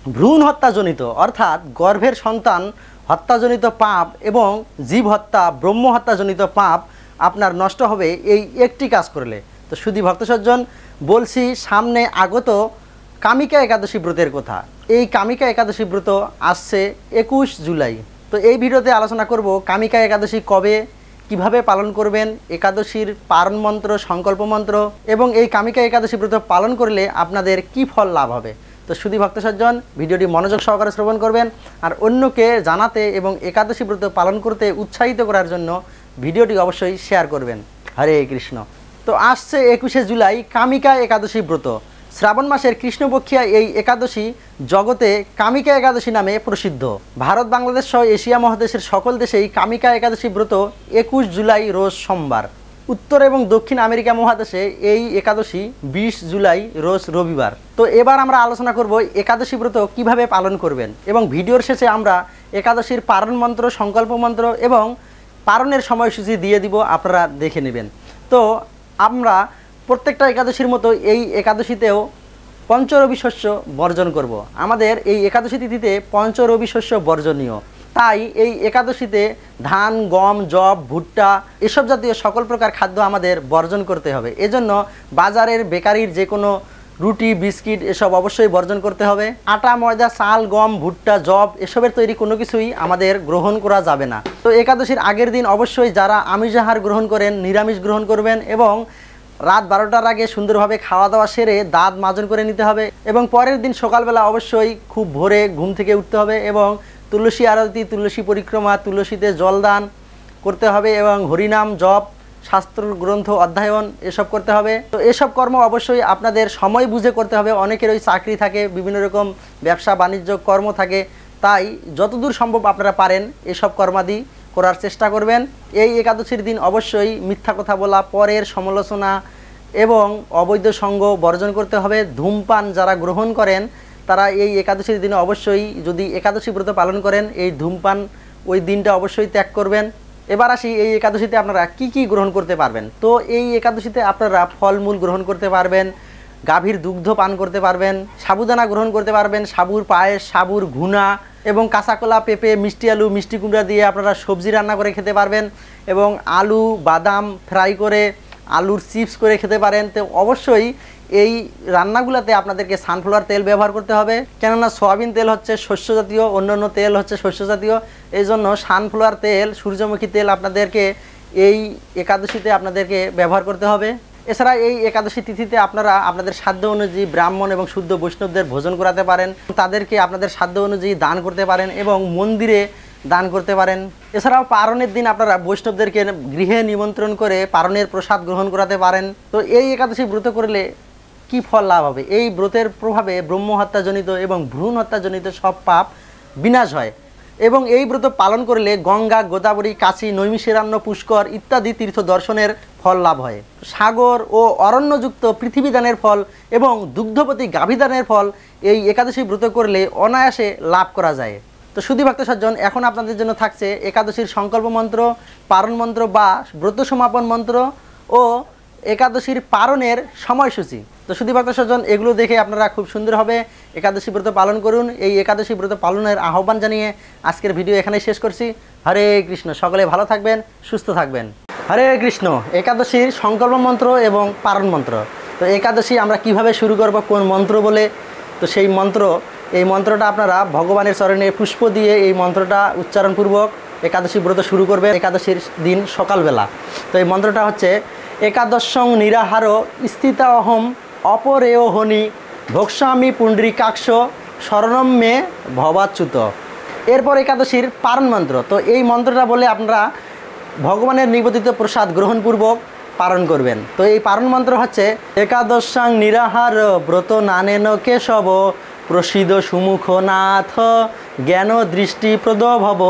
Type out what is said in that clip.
ভ্রূণ হত্যাজনিত অর্থাৎ গর্ভের সন্তান হত্যাজনিত পাপ এবং জীব হত্যা ব্রহ্ম হত্যাজনিত পাপ আপনার নষ্ট হবে এই একটি কাজ করলে। তো শুধু ভক্তসজ্জন বলছি সামনে আগত কামিকা একাদশী ব্রতের কথা। এই কামিকা একাদশী ব্রত আসছে 21 জুলাই। তো এই ভিডিওতে আলোচনা করব কামিকা একাদশী কবে, কিভাবে পালন করবেন, একাদশীর পারণ মন্ত্র, সংকল্প মন্ত্র এবং এই কামিকা একাদশী ব্রত পালন করলে আপনাদের কি ফল লাভ হবে। তো শুধু ভক্তসজ্জন ভিডিওটি মনোযোগ সহকারে শ্রবণ করবেন আর অন্যকে জানাতে এবং একাদশী ব্রত পালন করতে উৎসাহিত করার জন্য ভিডিওটি অবশ্যই শেয়ার করবেন। হরে কৃষ্ণ। তো আসছে 21 জুলাই কামিকা একাদশী ব্রত। শ্রাবণ মাসের কৃষ্ণপক্ষিয়া এই একাদশী জগতে কামিকা একাদশী নামে প্রসিদ্ধ। ভারত, বাংলাদেশ সহ এশিয়া মহাদেশের সকল দেশেই কামিকা একাদশী ব্রত 21 জুলাই রোজ সোমবার। উত্তর এবং দক্ষিণ আমেরিকা মহাদেশে এই একাদশী 20 জুলাই রোজ রবিবার। তো এবার আমরা আলোচনা করব একাদশী ব্রত কিভাবে পালন করবেন এবং ভিডিওর শেষে আমরা একাদশীর পারণ মন্ত্র, সংকল্প মন্ত্র এবং পারণের সময়সূচি দিয়ে দিব, আপনারা দেখে নেবেন। তো আমরা প্রত্যেকটা একাদশীর মতো এই একাদশীতেও পঞ্চরবি শস্য বর্জন করব। আমাদের এই একাদশী তিথিতে পঞ্চরবি শস্য বর্জনীয়, তাই এই একাদশীতে ধান, গম, যব, ভুট্টা এসব জাতীয় সকল প্রকার খাদ্য আমাদের বর্জন করতে হবে। এজন্য বাজারের বেকারির যে কোনো রুটি, বিস্কিট এসব অবশ্যই বর্জন করতে হবে। আটা, ময়দা, চাল, গম, ভুট্টা, যব এসবের তৈরি কোনো কিছুই আমাদের গ্রহণ করা যাবে না। তো একাদশীর আগের দিন অবশ্যই যারা আমিষ আহার গ্রহণ করেন নিরামিষ গ্রহণ করবেন এবং রাত 12টার আগে সুন্দরভাবে খাওয়া দাওয়া সেরে দাঁত মাজন করে নিতে হবে এবং পরের দিন সকালবেলা অবশ্যই খুব ভোরে ঘুম থেকে উঠতে হবে এবং তুলসী আরতি, তুলসী পরিক্রমা, তুলসীতে জলদান করতে হবে এবং হরিনাম জপ, শাস্ত্র গ্রন্থ অধ্যয়ন এসব করতে হবে। তো এসব কর্ম অবশ্যই আপনাদের সময় বুঝে করতে হবে। অনেকের ওই চাকরি থাকে, বিভিন্ন রকম ব্যবসা বাণিজ্য কর্ম থাকে, তাই যতদূর সম্ভব আপনারা পারেন এসব কর্মাদি করার চেষ্টা করবেন। এই একাদশীর দিন অবশ্যই মিথ্যা কথা বলা, পরের সমালোচনা এবং অবৈধ সঙ্গ বর্জন করতে হবে। ধূমপান যারা গ্রহণ করেন তারা এই একাদশীর দিনে অবশ্যই, যদি একাদশী ব্রত পালন করেন, এই ধূমপান ওই দিনটা অবশ্যই ত্যাগ করবেন। এবার আসি এই একাদশীতে আপনারা কি কি গ্রহণ করতে পারবেন। তো এই একাদশীতে আপনারা ফলমূল গ্রহণ করতে পারবেন, গাভীর দুগ্ধ পান করতে পারবেন, সাবুদানা গ্রহণ করতে পারবেন, সাবুর পায়েস, সাবুর ঘুনা এবং কাঁচাকলা, পেঁপে, মিষ্টি আলু, মিষ্টি কুমড়া দিয়ে আপনারা সবজি রান্না করে খেতে পারবেন এবং আলু, বাদাম ফ্রাই করে, আলুর চিপস করে খেতে পারেন। তো অবশ্যই এই রান্নাগুলোতে আপনাদেরকে সানফ্লাওয়ার তেল ব্যবহার করতে হবে, কেননা সয়াবিন তেল হচ্ছে শস্য জাতীয়, অন্যান্য তেল হচ্ছে শস্য জাতীয়। এই জন্য সানফ্লাওয়ার তেল, সূর্যমুখী তেল আপনাদেরকে এই একাদশীতে আপনাদেরকে ব্যবহার করতে হবে। এছাড়া এই একাদশী তিথিতে আপনারা আপনাদের সাধ্য অনুযায়ী ব্রাহ্মণ এবং শুদ্ধ বৈষ্ণবদের ভোজন করাতে পারেন, তাদেরকে আপনাদের সাধ্য অনুযায়ী দান করতে পারেন এবং মন্দিরে দান করতে পারেন। এছাড়াও পারণের দিন আপনারা বৈষ্ণবদেরকে গৃহে নিমন্ত্রণ করে পারণের প্রসাদ গ্রহণ করাতে পারেন। তো এই একাদশী ব্রত করলে কি ফল লাভ হবে? এই ব্রতের প্রভাবে ব্রহ্ম হত্যাজনিত এবং ভ্রূণ হত্যাজনিত সব পাপ বিনাশ হয় এবং এই ব্রত পালন করলে গঙ্গা, গোদাবরী, কাশী, নৈমিষারণ্য, পুষ্কর ইত্যাদি তীর্থ দর্শনের ফল লাভ হয়। সাগর ও অরণ্যযুক্ত পৃথিবীদানের ফল এবং দুগ্ধবতী গাভীদানের ফল এই একাদশী ব্রত করলে অনায়াসে লাভ করা যায়। তো শুধু ভক্ত সজ্জন, এখন আপনাদের জন্য থাকছে একাদশীর সংকল্প মন্ত্র, পারণ মন্ত্র বা ব্রত সমাপন মন্ত্র ও একাদশীর পারণের সময়সূচি। তো শুধু ভক্ত সজ্জন, এগুলো দেখে আপনারা খুব সুন্দরভাবে একাদশী ব্রত পালন করুন। এই একাদশী ব্রত পালনের আহ্বান জানিয়ে আজকের ভিডিও এখানেই শেষ করছি। হরে কৃষ্ণ। সকলে ভালো থাকবেন, সুস্থ থাকবেন। হরে কৃষ্ণ। একাদশীর সংকল্প মন্ত্র এবং পারণ মন্ত্র। তো একাদশী আমরা কিভাবে শুরু করব, কোন মন্ত্র বলে, তো সেই মন্ত্র, এই মন্ত্রটা আপনারা ভগবানের চরণে পুষ্প দিয়ে এই মন্ত্রটা উচ্চারণপূর্বক একাদশী ব্রত শুরু করবেন একাদশীর দিন সকালবেলা। তো এই মন্ত্রটা হচ্ছে একাদশং নিরাহার স্থিতা অহম অপরেয় হনি ভোক্সামি পুণ্ডরীকাক্ষ শরণম মে ভবাচ্যুত। এরপর একাদশীর পারণ মন্ত্র। তো এই মন্ত্রটা বলে আপনারা ভগবানের নিবেদিত প্রসাদ গ্রহণপূর্বক পালন করবেন। তো এই পারণ মন্ত্র হচ্ছে একাদশাং নিরাহার ব্রত নানেন কেশব প্রসিদ সুমুখ নাথ জ্ঞান দৃষ্টি প্রদ ভব।